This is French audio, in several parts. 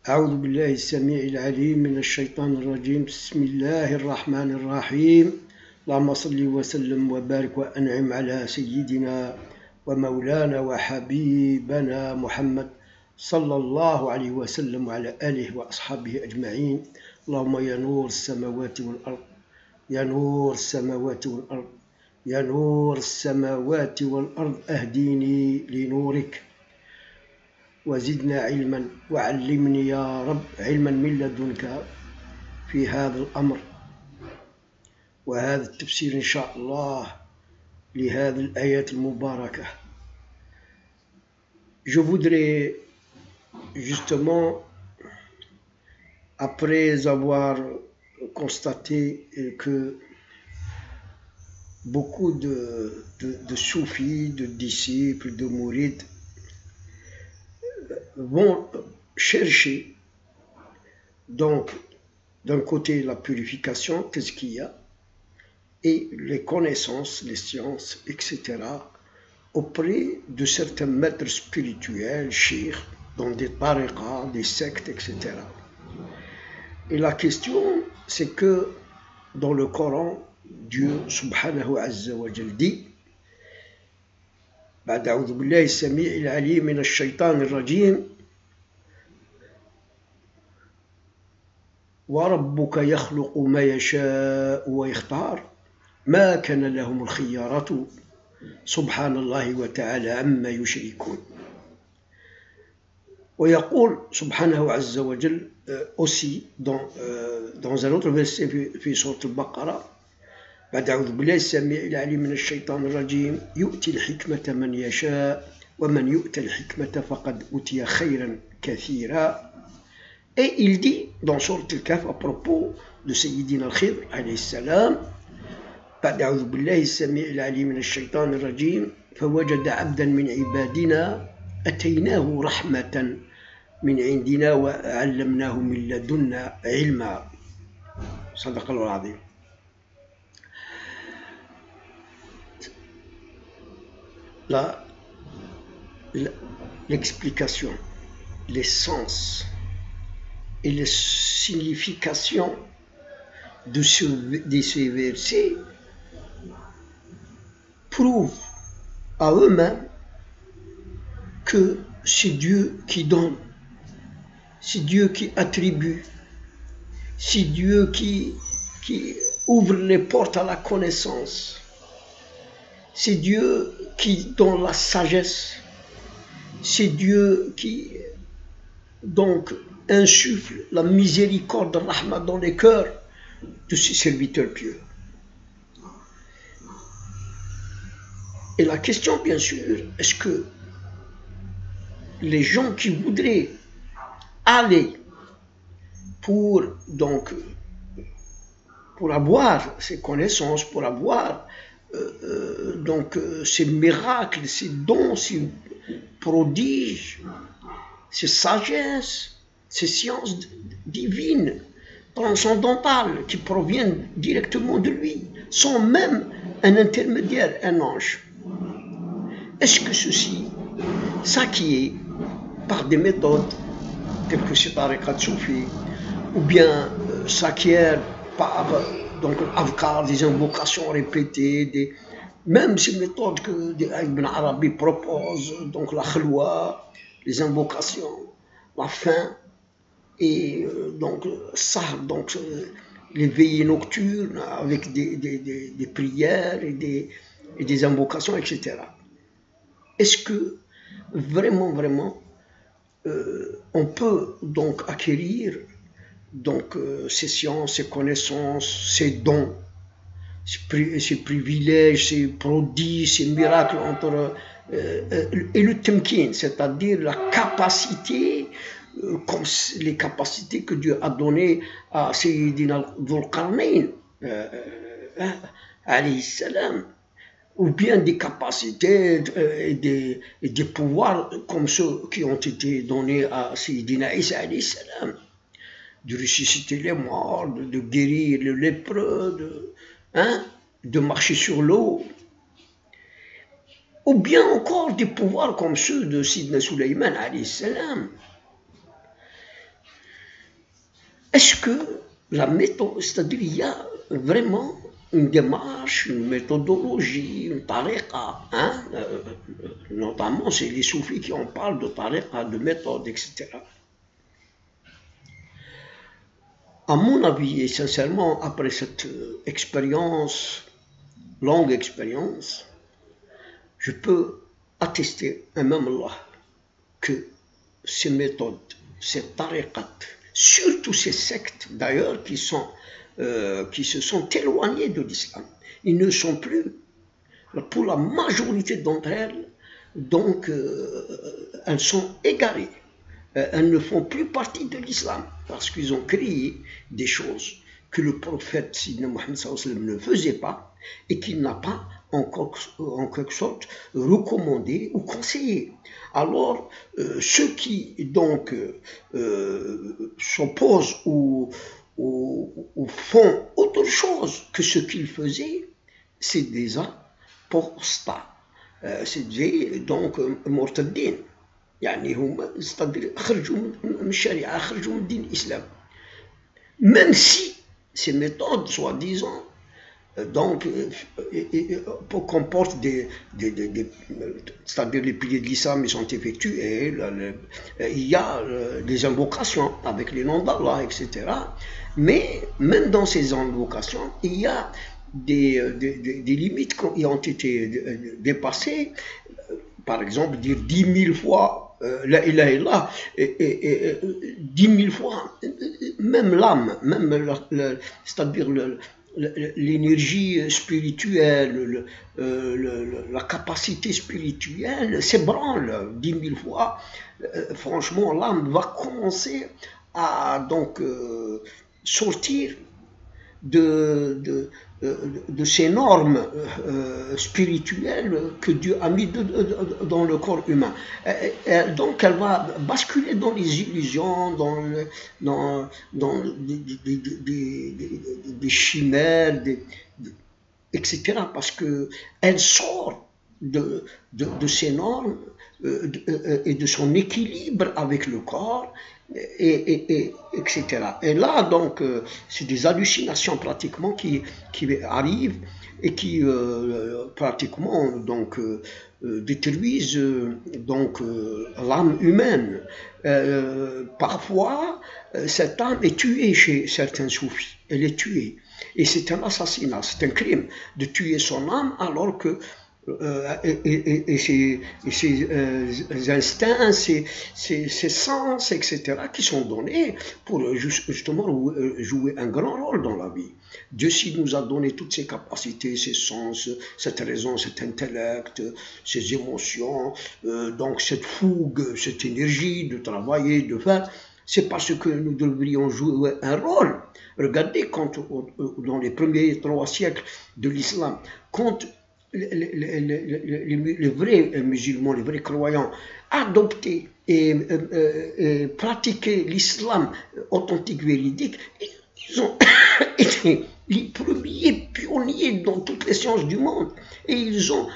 أعوذ بالله السميع العليم من الشيطان الرجيم. بسم الله الرحمن الرحيم. اللهم صل وسلم وبارك وأنعم على سيدنا ومولانا وحبيبنا محمد صلى الله عليه وسلم وعلى آله وأصحابه أجمعين. اللهم يا نور السماوات والأرض، يا نور السماوات والأرض، يا نور السماوات والأرض، أهديني لنورك وزدنا علما وعلمني يا رب علما من لدنك في هذا الأمر وهذا التفسير إن شاء الله لهذه الآيات المباركة. Je voudrais justement, après avoir constaté que beaucoup de soufis, de disciples, de mourides vont chercher donc d'un côté la purification, qu'est-ce qu'il y a, et les connaissances, les sciences, etc. auprès de certains maîtres spirituels, sheikhs, dans des tariqas, des sectes, etc. Et la question, c'est que dans le Coran, Dieu subhanahu azza wa jal dit بعد أعوذ بالله السميع العليم من الشيطان الرجيم وربك يخلق ما يشاء ويختار ما كان لهم الخيارة سبحان الله وتعالى عما يشركون. ويقول سبحانه عز وجل aussi dans un autre verset في سورة البقرة بعد أعوذ بالله السميع العليم من الشيطان الرجيم يؤتي الحكمة من يشاء ومن يؤتى الحكمة فقد أوتي خيرا كثيرا. Et il dit dans Sourate Al-Kahf à propos de Sayyidina Al-Khidr alayhi salam بعد أعوذ بالله السميع العليم من الشيطان الرجيم فوجد عبدا من عبادنا أتيناه رحمة من عندنا وعلمناه من لدنا علما. صدق الله العظيم. L'explication, l'essence et les significations de ces versets prouvent à eux-mêmes que c'est Dieu qui donne, c'est Dieu qui attribue, c'est Dieu qui ouvre les portes à la connaissance, c'est Dieu qui donne la sagesse, c'est Dieu qui donc insuffle la miséricorde de Rahma dans les cœurs de ses serviteurs pieux. Et la question, bien sûr, est-ce que les gens qui voudraient aller pour avoir ces connaissances, pour avoir ces miracles, ces dons, ces prodiges, ces sagesses, ces sciences divines, transcendantales, qui proviennent directement de lui, sans même un intermédiaire, un ange. Est-ce que ceci s'acquiert par des méthodes telles que ces tariqat soufis, ou bien s'acquiert par l'afkar, des invocations répétées, même ces méthodes que Ibn Arabi propose, donc la khloua, les invocations, la faim, et les veillées nocturnes avec des prières et des invocations, etc. Est-ce que vraiment on peut donc acquérir ces sciences, ces connaissances, ces dons, ces privilèges, ces prodiges, ces miracles et le temkin, c'est-à-dire la capacité, comme les capacités que Dieu a données à Sayyidina Dhul Qarnayn alayhi salam, ou bien des capacités et des pouvoirs comme ceux qui ont été donnés à Sayyidina Isa alayhi salam, de ressusciter les morts, de guérir les lépreux, de marcher sur l'eau, ou bien encore des pouvoirs comme ceux de Sidna Sulaiman alayhi salam. est-ce que la méthode, c'est-à-dire il y a vraiment une démarche, une méthodologie, une tariqa, hein, notamment c'est les soufis qui en parlent de tariqa, de méthode, etc. À mon avis, et sincèrement, après cette expérience, longue expérience, je peux attester, et même Allah, que ces méthodes, ces tariqat, surtout ces sectes d'ailleurs qui se sont éloignées de l'islam, ils ne sont plus, pour la majorité d'entre elles, donc elles sont égarées. Elles ne font plus partie de l'islam parce qu'ils ont créé des choses que le prophète Sidna Mohammed ne faisait pas et qu'il n'a pas en quelque sorte recommandé ou conseillé. Alors, ceux qui donc s'opposent ou font autre chose que ce qu'ils faisaient, c'est des apostats. C'est donc mortadin. يعني هما خرجوا من الشريعة خرجوا من دين الإسلام même si ces méthodes soi-disant donc comportent c'est-à-dire les piliers de l'islam ils sont effectués il y a des invocations avec les noms d'Allah etc. mais même dans ces invocations il y a des limites qui ont été dépassées. Par exemple, dire 10 000 fois la ilaha illallah, et 10 000 fois, même l'âme, même c'est-à-dire l'énergie spirituelle, la capacité spirituelle s'ébranle 10 000 fois. Franchement, l'âme va commencer à donc sortir de ces normes spirituelles que Dieu a mis dans le corps humain. Donc elle va basculer dans les illusions, dans des chimères, etc. Parce qu'elle sort de ces normes et de son équilibre avec le corps, etc. Et là, donc, c'est des hallucinations pratiquement qui arrivent et qui pratiquement donc détruisent donc l'âme humaine. Parfois, cette âme est tuée chez certains soufis. Elle est tuée. Et c'est un assassinat, c'est un crime de tuer son âme alors que ses instincts, ses sens, etc., qui sont donnés pour justement jouer un grand rôle dans la vie. Dieu, s'il nous a donné toutes ces capacités, ces sens, cette raison, cet intellect, ces émotions, donc cette fougue, cette énergie de travailler, de faire, c'est parce que nous devrions jouer un rôle. Regardez, quand dans les premiers 3 siècles de l'islam, quand les vrais musulmans, les vrais croyants, adoptaient et pratiquaient l'islam authentique, véridique, ils ont été les premiers pionniers dans toutes les sciences du monde. Et ils ont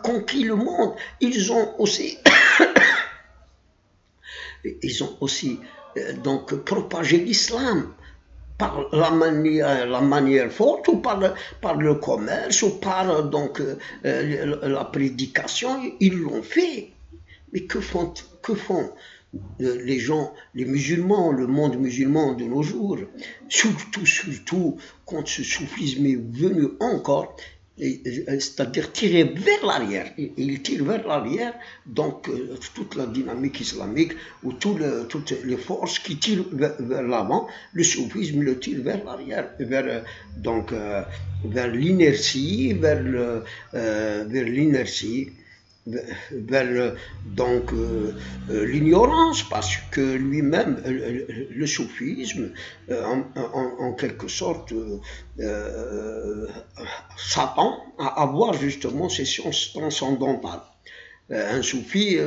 conquis le monde. Ils ont aussi, donc propagé l'islam. Par la manière forte ou par le commerce ou par donc la prédication, ils l'ont fait. Mais que font les gens, les musulmans, le monde musulman de nos jours, surtout quand ce soufisme est venu encore, c'est-à-dire tirer vers l'arrière. Il tire vers l'arrière, donc toute la dynamique islamique ou toutes les forces qui tirent vers l'avant, le soufisme le tire vers l'arrière, vers l'inertie, vers l'ignorance, parce que lui-même, le soufisme, en quelque sorte, s'attend à avoir justement ces sciences transcendantales. Un soufi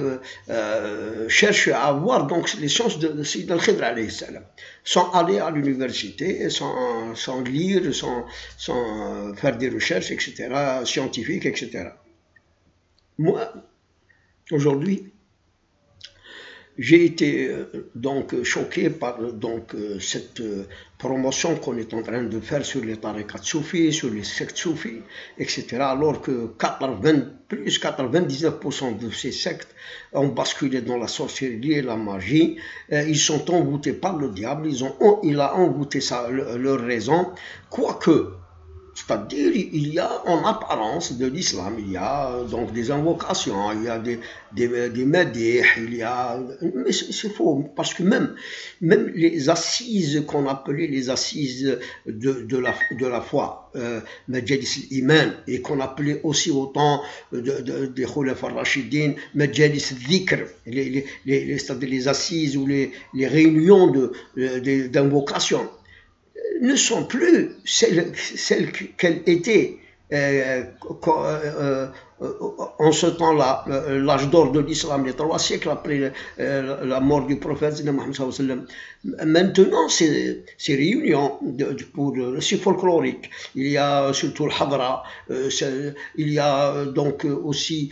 cherche à avoir donc les sciences de Sayyid al-Khidr alayhi salam, sans aller à l'université, sans lire, sans faire des recherches, etc., scientifiques, etc. Moi, aujourd'hui, j'ai été donc choqué par cette promotion qu'on est en train de faire sur les tariqats soufis, sur les sectes soufis, etc. Alors que 99% de ces sectes ont basculé dans la sorcellerie et la magie. Ils sont envoûtés par le diable, il a envoûté leur raison, quoique. C'est-à-dire, il y a en apparence de l'islam, il y a donc des invocations, il y a des madih, il y a... Mais c'est faux, parce que même les assises qu'on appelait les assises de la foi, Majalis al-Iman, et qu'on appelait aussi au temps des Khulafa al-Rashidin, Majalis al-Dhikr, c'est-à-dire les assises ou les réunions d'invocation, ne sont plus celles qu'elles étaient en ce temps-là, l'âge d'or de l'islam, les 3 siècles après la mort du prophète Mohammed sallallahu alayhi wa sallam. Maintenant, ces réunions, c'est folklorique. Il y a surtout le hadra, il y a donc aussi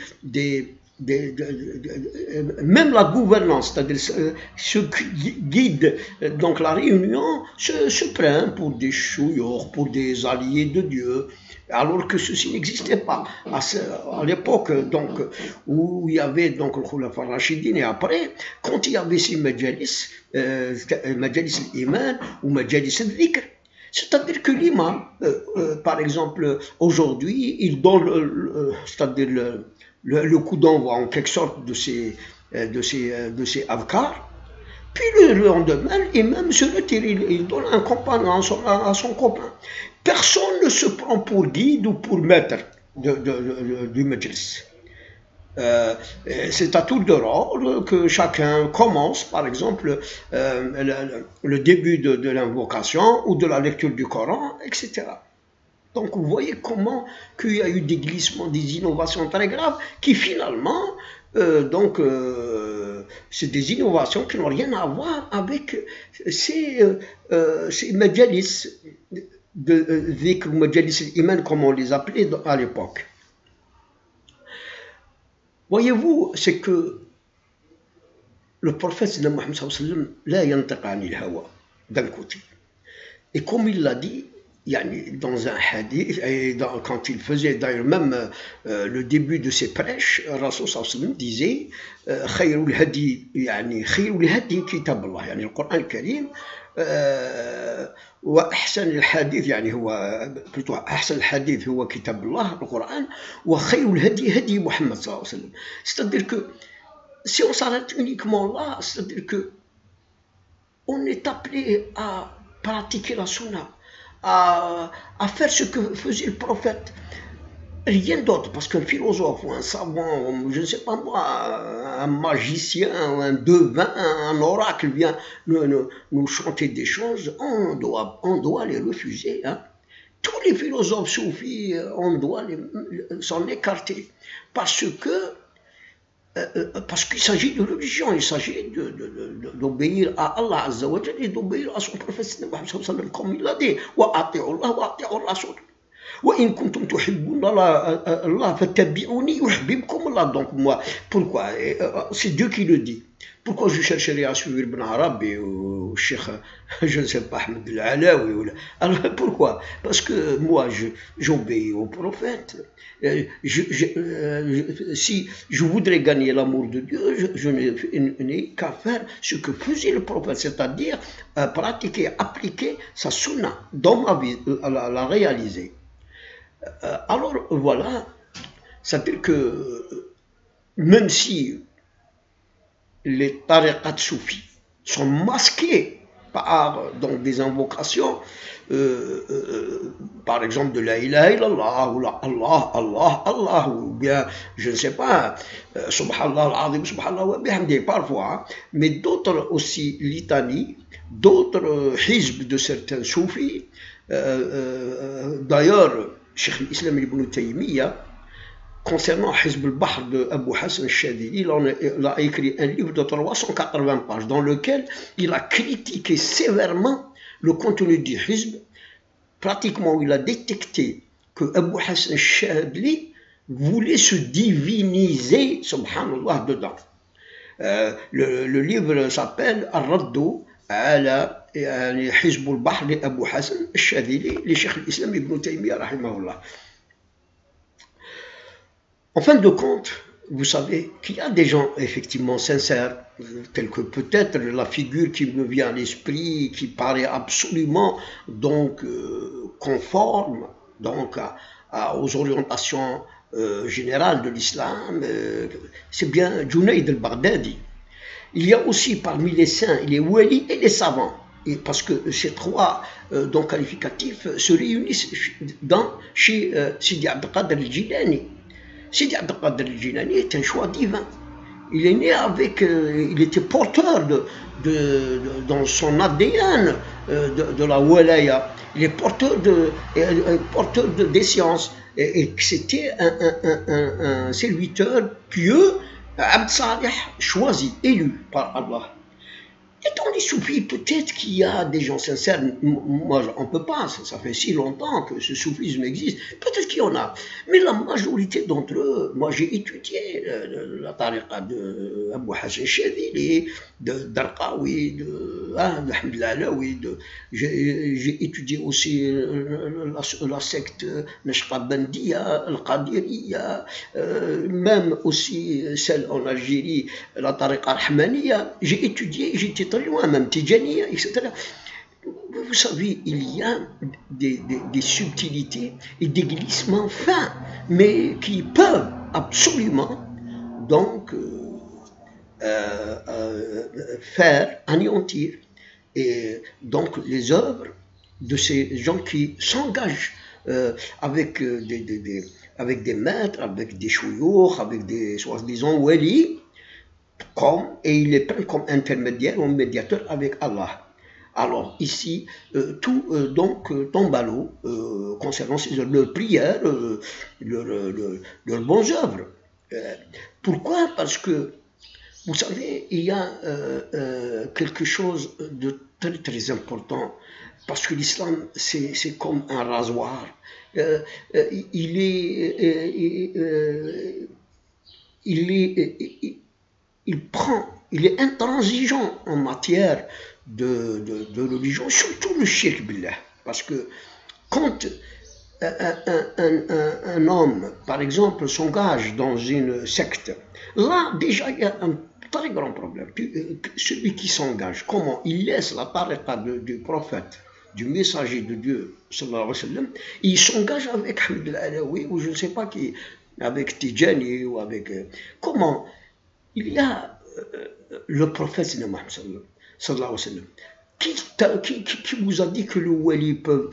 même la gouvernance, c'est-à-dire ceux qui guident donc la réunion, se prennent pour des chouillards, pour des alliés de Dieu, alors que ceci n'existait pas à l'époque donc où il y avait donc le Khulafa Rashidin, et après quand il y avait ces majalis, majalis al-Iman ou majalis al-Dhikr, c'est-à-dire que l'imam, par exemple, aujourd'hui, il donne c'est-à-dire le coup d'envoi en quelque sorte de ces avkars, puis le lendemain, l'imam se retire, il donne un compagnon à son copain. Personne ne se prend pour guide ou pour maître du majlis. C'est à tour de rôle que chacun commence, par exemple, le début de l'invocation ou de la lecture du Coran, etc. Donc vous voyez comment qu'il y a eu des glissements, des innovations très graves qui finalement, c'est des innovations qui n'ont rien à voir avec ces majalis de dhikr ou majalis al-iman comme on les appelait à l'époque. Voyez-vous, c'est que le prophète Mohammed sallallahu alayhi wa sallam, la yantiq anil hawa, d'un côté. Et comme il l'a dit, dans un hadith, et quand il faisait d'ailleurs même le début de ses prêches, Rasul sallallahu alayhi wa sallam disait Khayrul hadi kitab Allah, le Coran al-Karim, وأحسن الحديث هو plutôt أحسن الحديث هو كتاب الله القرآن وخير الهدي هدي محمد صلى الله عليه وسلم. C'est-à-dire que si on s'arrête uniquement là, c'est-à-dire que on est appelé à pratiquer la sunna, à faire ce que faisait le prophète. Rien d'autre, parce qu'un philosophe ou un savant, je ne sais pas moi, un magicien, un devin, un oracle vient nous chanter des choses, on doit les refuser. Hein. Tous les philosophes soufis, on doit s'en écarter, parce qu'il s'agit de religion, il s'agit d'obéir à Allah Azza wa Jalla et d'obéir à son prophète, comme il l'a dit, wa ati'u Allah wa ati'u Rasul. وإن كنتم تحبون الله فاتبعوني يحببكم الله. Donc moi, pourquoi? C'est Dieu qui le dit. Pourquoi je chercherai à suivre Ibn Arabi ou Cheikh, je ne sais pas, Ahmed al-Alawi? Alors pourquoi? Parce que moi, j'obéis au prophète. Si je voudrais gagner l'amour de Dieu, je n'ai qu'à faire ce que faisait le prophète, c'est-à-dire pratiquer, appliquer sa sunna dans ma vie, la réaliser. Alors voilà, ça veut dire que même si les tariqats soufis sont masqués par des invocations, par exemple de la ilaha illallah, ou la Allah, Allah, Allah, ou bien, je ne sais pas, subhanallah al-azim, subhanallah wa bihamdi, parfois, mais d'autres aussi litanies, d'autres hizb de certains soufis, d'ailleurs, Cheikh l'Islam ibn Taymiyyah, concernant Hizb al-Bahr de Abu Hassan al-Shadili, il a écrit un livre de 380 pages dans lequel il a critiqué sévèrement le contenu du Hizb. Pratiquement, il a détecté que Abu Hassan al-Shadili voulait se diviniser, subhanallah, dedans. Le livre s'appelle Ar-Raddu ala Hizb al-Bahr li Abu Hassan al-Shadhili li Cheikh al-Islam Ibn Taymiyyah rahimahullah. En fin de compte, vous savez qu'il y a des gens effectivement sincères, tels que peut-être la figure qui me vient à l'esprit, qui paraît absolument donc conforme donc aux orientations générales de l'islam, c'est bien Junayd al-Baghdadi. Il y a aussi parmi les saints les walis et les savants, et parce que ces trois donc qualificatifs se réunissent chez Sidi Abd al-Qadir al-Jilani. Sidi Abd al-Qadir al-Jilani est un choix divin. Il est né avec, il était porteur dans son ADN de la walaya. Il est porteur des sciences. Et c'était un serviteur pieux, Abd Salih, choisi, élu par Allah. Et dans les soufis, peut-être qu'il y a des gens sincères. Moi, on ne peut pas, ça fait si longtemps que ce soufisme existe. Peut-être qu'il y en a. Mais la majorité d'entre eux, moi j'ai étudié la tariqa de Abu Hassan Shadhili, de Darqawi, de Ahmed Alawi. J'ai étudié aussi la secte Nashqabandiya, Al-Qadiriya, même aussi celle en Algérie, la tariqa Rahmaniya. J'ai étudié, j'étais très loin, même Tijaniya, etc. Vous savez, il y a des subtilités et des glissements fins, mais qui peuvent absolument donc faire anéantir et donc les œuvres de ces gens qui s'engagent avec des maîtres, avec des chouyours, avec des soi-disant wali, et il les prend comme intermédiaire ou médiateur avec Allah. Alors ici, tout donc tombe à l'eau concernant leurs prières, leurs bonnes œuvres. Pourquoi? Parce que, vous savez, il y a quelque chose de très très important, parce que l'islam, c'est comme un rasoir. Il est intransigeant en matière de religion, surtout le shirk billah. Parce que quand un homme, par exemple, s'engage dans une secte, là déjà il y a un très grand problème. Celui qui s'engage, comment il laisse la tariqa du prophète, du messager de Dieu, sallallahu alayhi wa sallam, il s'engage avec Ahmed Alawi ou je ne sais pas qui, avec Tijani ou avec... comment il y a le prophète sallallahu alayhi wa sallam. Qui vous a dit que le wali peut,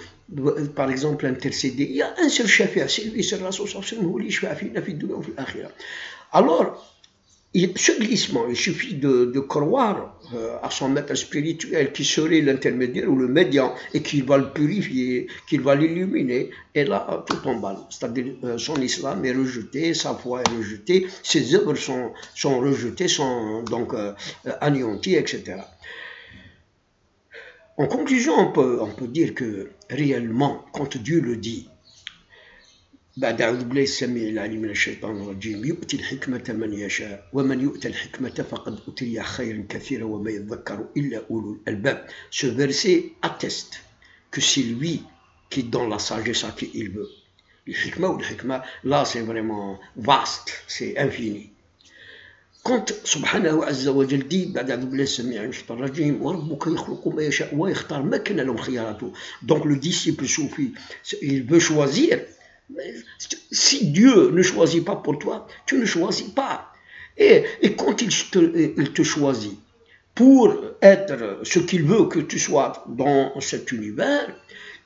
par exemple, intercéder? Il y a un seul shafi'a, c'est lui, c'est le Rasul sallallahu alayhi wa sallam. Alors, ce glissement, il suffit de croire à son maître spirituel qui serait l'intermédiaire ou le médian et qui va le purifier, qui va l'illuminer, et là tout tombe. C'est-à-dire son islam est rejeté, sa foi est rejetée, ses œuvres sont rejetées, sont donc anéanties, etc. En conclusion, on peut dire que réellement, quand Dieu le dit, بعد أعوذ بالله السميع العليم من الشيطان الرجيم يؤتي الحكمة من يشاء ومن يؤتى الحكمة فقد أوتي خيرا كثيرا وما يذكر إلا أولو الألباب. Ce verset atteste que c'est lui qui donne la sagesse à qui il veut. Le hikma ou le hikma, là c'est vraiment vaste, c'est infini. Quand subhanahu azza wa jal dit بعد أعوذ بالله السميع الرجيم وربك يخلق ما يشاء ويختار ما كان لهم خيارته. Donc le disciple soufi, il veut choisir. Si Dieu ne choisit pas pour toi, tu ne choisis pas. Et quand il te choisit pour être ce qu'il veut que tu sois dans cet univers,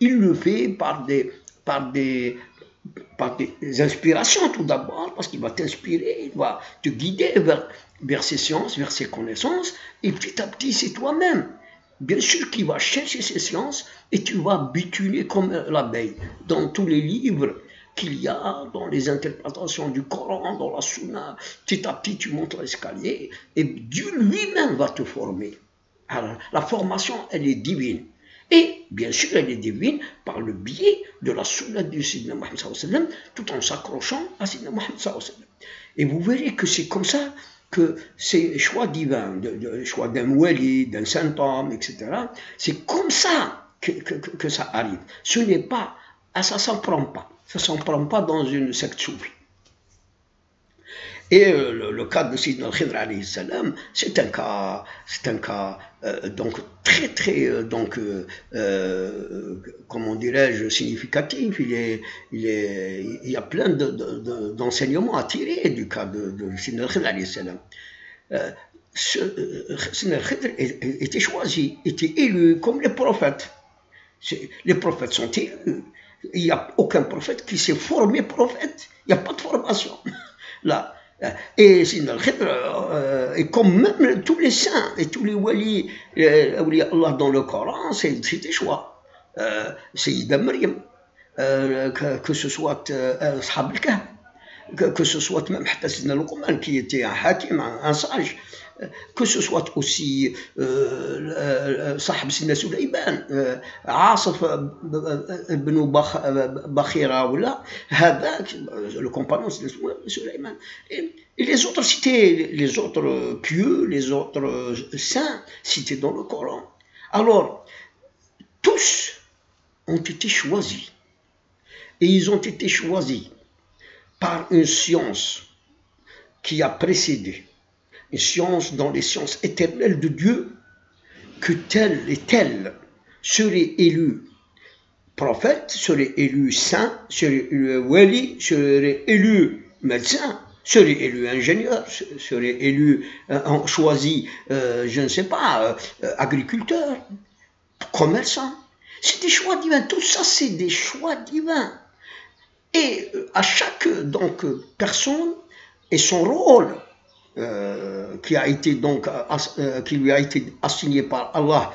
il le fait par des inspirations tout d'abord, parce qu'il va t'inspirer, il va te guider vers ses sciences, vers ses connaissances, et petit à petit c'est toi-même. Bien sûr qu'il va chercher ces sciences et tu vas butiner comme l'abeille dans tous les livres qu'il y a, dans les interprétations du Coran, dans la Sunna. Petit à petit tu montes l'escalier et Dieu lui-même va te former. Alors la formation elle est divine. Et bien sûr elle est divine par le biais de la Sunna du Sayyidina Muhammad sallallahu alayhi wa sallam, tout en s'accrochant à Sayyidina Muhammad sallallahu alayhi wa sallam. Et vous verrez que c'est comme ça que ces choix divins, choix d'un wali, d'un saint homme, etc., c'est comme ça que ça arrive. Ce n'est pas, ça ne s'en prend pas. Ça ne s'en prend pas dans une secte soufie. Et le cas de Sayyidina al-Khidr alayhi salam, c'est un cas donc très très comment dirais-je, significatif. Il y a plein d'enseignements à tirer du cas de Sayyidina al-Khidr alayhi salam. Sayyidina al-Khidr était choisi, était élu comme les prophètes. Les prophètes sont élus. Il n'y a aucun prophète qui s'est formé prophète. Il n'y a pas de formation. Là. Et Sayyidina al-Khidr, et comme même tous les saints et tous les walis, Allah dans le Coran, c'est des choix. Sayyida Maryam, que ce soit Ashab al-Kahf, que ce soit même Sayyidina Luqman, qui était un hakim, un sage, que ce soit aussi صاحب سيدنا سليمان عاصف بن بخيرة ولا هذا le compagnon de Sulayman. Et les autres cités, les autres pieux, les autres saints cités dans le Coran. Alors, tous ont été choisis. Et ils ont été choisis par une science qui a précédé. Une science dans les sciences éternelles de Dieu, que tel et tel serait élu prophète, serait élu saint, serait élu wali, serait élu médecin, serait élu ingénieur, serait élu choisi, je ne sais pas, agriculteur, commerçant. C'est des choix divins, tout ça c'est des choix divins. Et à chaque donc personne et son rôle qui lui a été assigné par Allah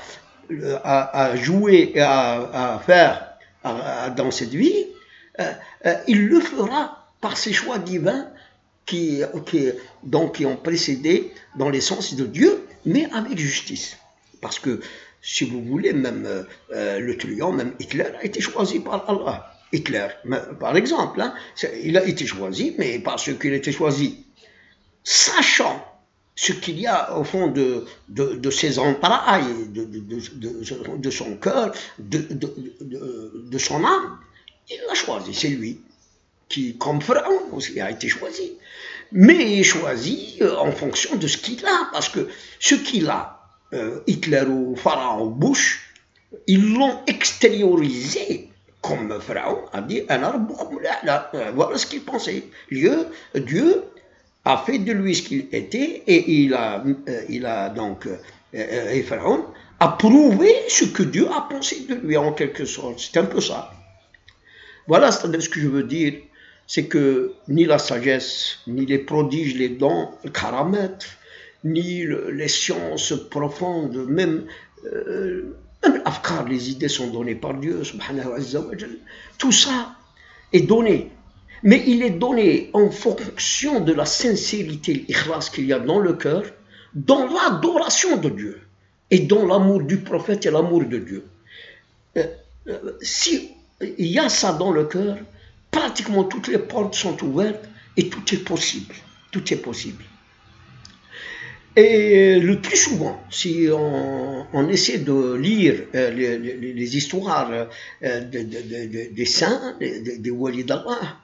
à jouer et à faire dans cette vie, il le fera par ses choix divins qui ont précédé dans l'essence de Dieu, mais avec justice. Parce que, si vous voulez, même le truand, même Hitler a été choisi par Allah. Hitler, par exemple, hein, il a été choisi, mais parce qu'il a été choisi sachant ce qu'il y a au fond de ses entrailles, de son cœur, de son âme, il l'a choisi, c'est lui qui, comme Pharaon aussi, a été choisi. Mais il est choisi en fonction de ce qu'il a, parce que ce qu'il a, Hitler ou Pharaon ou Bush, ils l'ont extériorisé, comme Pharaon a dit, voilà ce qu'il pensait. Dieu a fait de lui ce qu'il était, et il a donc, et Pharaon a prouvé ce que Dieu a pensé de lui, en quelque sorte. C'est un peu ça. Voilà, c'est-à-dire ce que je veux dire, c'est que ni la sagesse, ni les prodiges, les dons, le karamètre, ni les sciences profondes, même l'afkar, les idées sont données par Dieu, subhanahu wa ta'ala. Tout ça est donné. Mais il est donné en fonction de la sincérité, l'ikhlas qu'il y a dans le cœur, dans l'adoration de Dieu, et dans l'amour du prophète et l'amour de Dieu. Si il y a ça dans le cœur, pratiquement toutes les portes sont ouvertes et tout est possible. Tout est possible. Et le plus souvent, si on essaie de lire les histoires des saints, des walis d'Allah,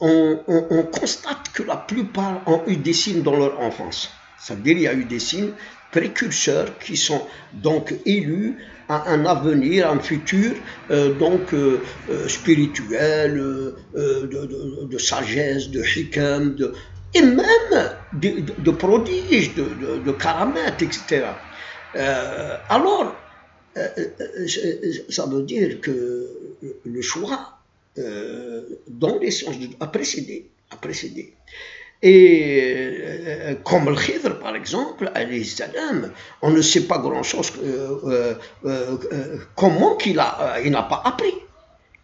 on constate que la plupart ont eu des signes dans leur enfance. C'est-à-dire qu'il y a eu des signes précurseurs qui sont donc élus à un avenir, un futur spirituel, de sagesse, de hikam, et même de prodiges, de karamètres, etc. Alors, ça veut dire que le choix dans les sciences a précédé. Et comme le Khidr, par exemple, alayhi salam, on ne sait pas grand-chose comment il n'a pas appris.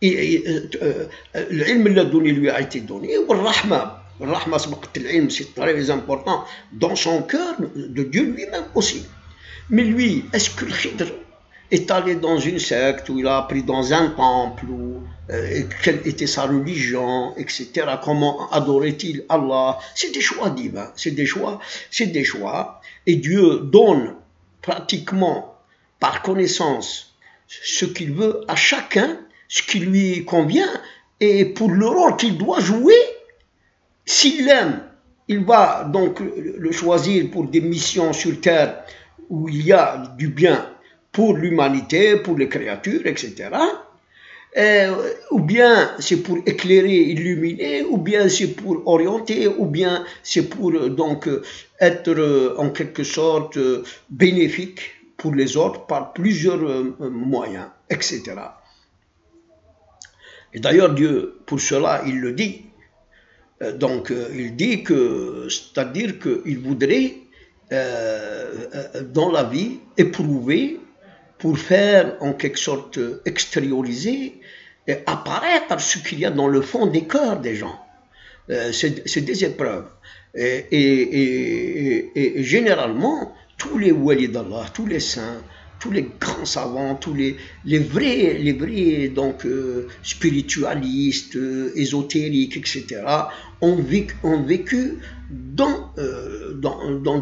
L'ilm laduni lui a été donné, ou le rahma, c'est très important dans son cœur, de Dieu lui-même aussi. Mais lui, est-ce que le Khidr est allé dans une secte, ou il a appris dans un temple, ou quelle était sa religion, etc. Comment adorait-il Allah? C'est des choix divins, c'est des choix. Et Dieu donne pratiquement par connaissance ce qu'il veut à chacun, ce qui lui convient, et pour le rôle qu'il doit jouer, s'il l'aime, il va donc le choisir pour des missions sur terre où il y a du bien pour l'humanité, pour les créatures, etc. Ou bien c'est pour éclairer, illuminer, ou bien c'est pour orienter, ou bien c'est pour donc être en quelque sorte bénéfique pour les autres par plusieurs moyens, etc. Et d'ailleurs Dieu, pour cela, il le dit. Donc il dit que, c'est-à-dire qu'il voudrait dans la vie éprouver pour faire en quelque sorte extérioriser et apparaître ce qu'il y a dans le fond des cœurs des gens. C'est des épreuves. Et généralement, tous les walis d'Allah, tous les saints, tous les grands savants, tous les vrais donc, spiritualistes, ésotériques, etc., ont vécu dans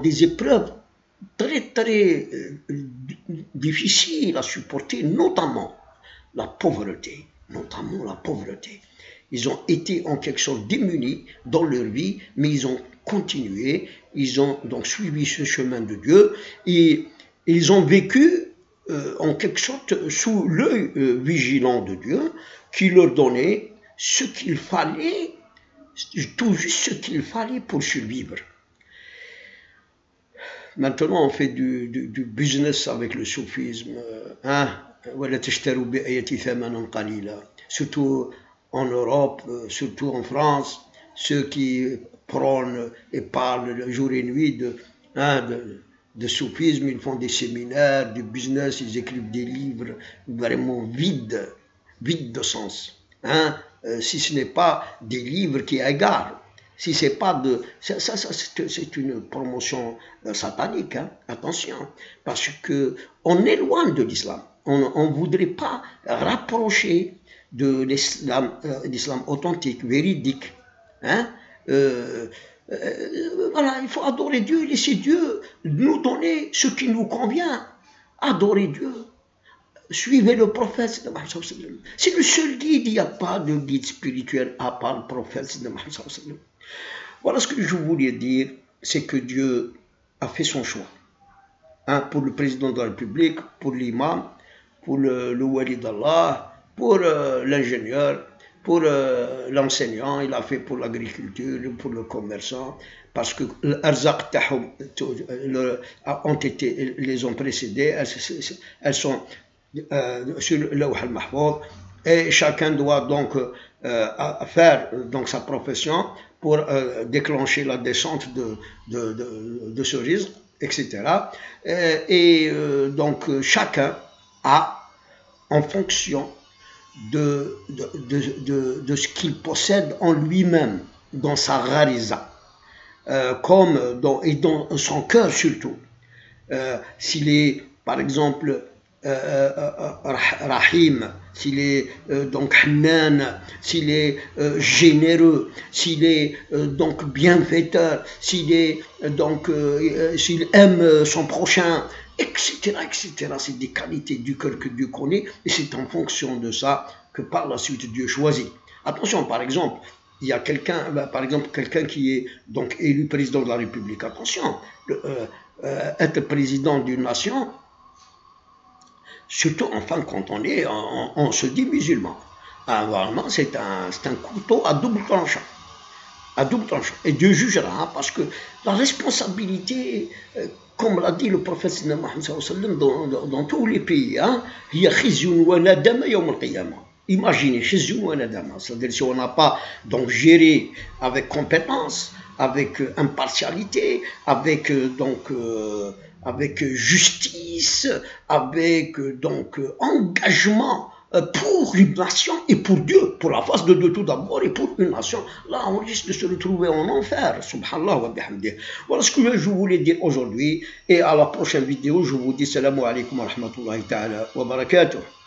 des épreuves très difficiles à supporter, notamment la pauvreté. Ils ont été en quelque sorte démunis dans leur vie, mais ils ont continué, ils ont donc suivi ce chemin de Dieu, et ils ont vécu en quelque sorte sous l'œil vigilant de Dieu, qui leur donnait ce qu'il fallait, tout juste ce qu'il fallait pour survivre. Maintenant, on fait du business avec le soufisme, surtout en Europe, surtout en France, ceux qui prônent et parlent jour et nuit de soufisme, ils font des séminaires, du business, ils écrivent des livres vraiment vides de sens. Si ce n'est pas des livres qui égarent, si c'est pas de... c'est une promotion satanique, attention, parce qu'on est loin de l'islam. On ne voudrait pas rapprocher de l'islam authentique, véridique. Voilà, il faut adorer Dieu, laisser Dieu nous donner ce qui nous convient. Adorer Dieu. Suivez le prophète de Mohammed. C'est le seul guide, il n'y a pas de guide spirituel à part le prophète de Mohammed. Voilà ce que je voulais dire, c'est que Dieu a fait son choix. Pour le président de la République, pour l'imam, pour le wali d'Allah, pour l'ingénieur, pour l'enseignant, il a fait pour l'agriculture, pour le commerçant, parce que les ont précédés, elles sont sur le Lawh al-Mahfouz, et chacun doit donc faire donc sa profession pour déclencher la descente de ce risque, etc. Donc chacun a, en fonction de ce qu'il possède en lui-même, dans sa rariza, et dans son cœur surtout. S'il est, par exemple, Rahim, s'il est donc Hannan, s'il est généreux, s'il est donc bienfaiteur, s'il aime son prochain, etc., etc. C'est des qualités du cœur que Dieu connaît, et c'est en fonction de ça que par la suite Dieu choisit. Attention, par exemple, il y a quelqu'un, par exemple, quelqu'un qui est donc élu président de la République. Attention, être président d'une nation, surtout enfin quand on se dit musulman. Vraiment, c'est un couteau à double tranchant. Et Dieu jugera, parce que la responsabilité, comme l'a dit le prophète Mohammed dans tous les pays, imaginez, c'est-à-dire si on n'a pas donc géré avec compétence, avec impartialité, avec avec justice, avec donc engagement pour une nation et pour Dieu, pour la face de Dieu tout d'abord et pour une nation. Là, on risque de se retrouver en enfer. Subhanallah wa bihamdih. Voilà ce que je voulais dire aujourd'hui. Et à la prochaine vidéo, je vous dis salam alaikum wa rahmatullahi ta'ala wa barakatuh.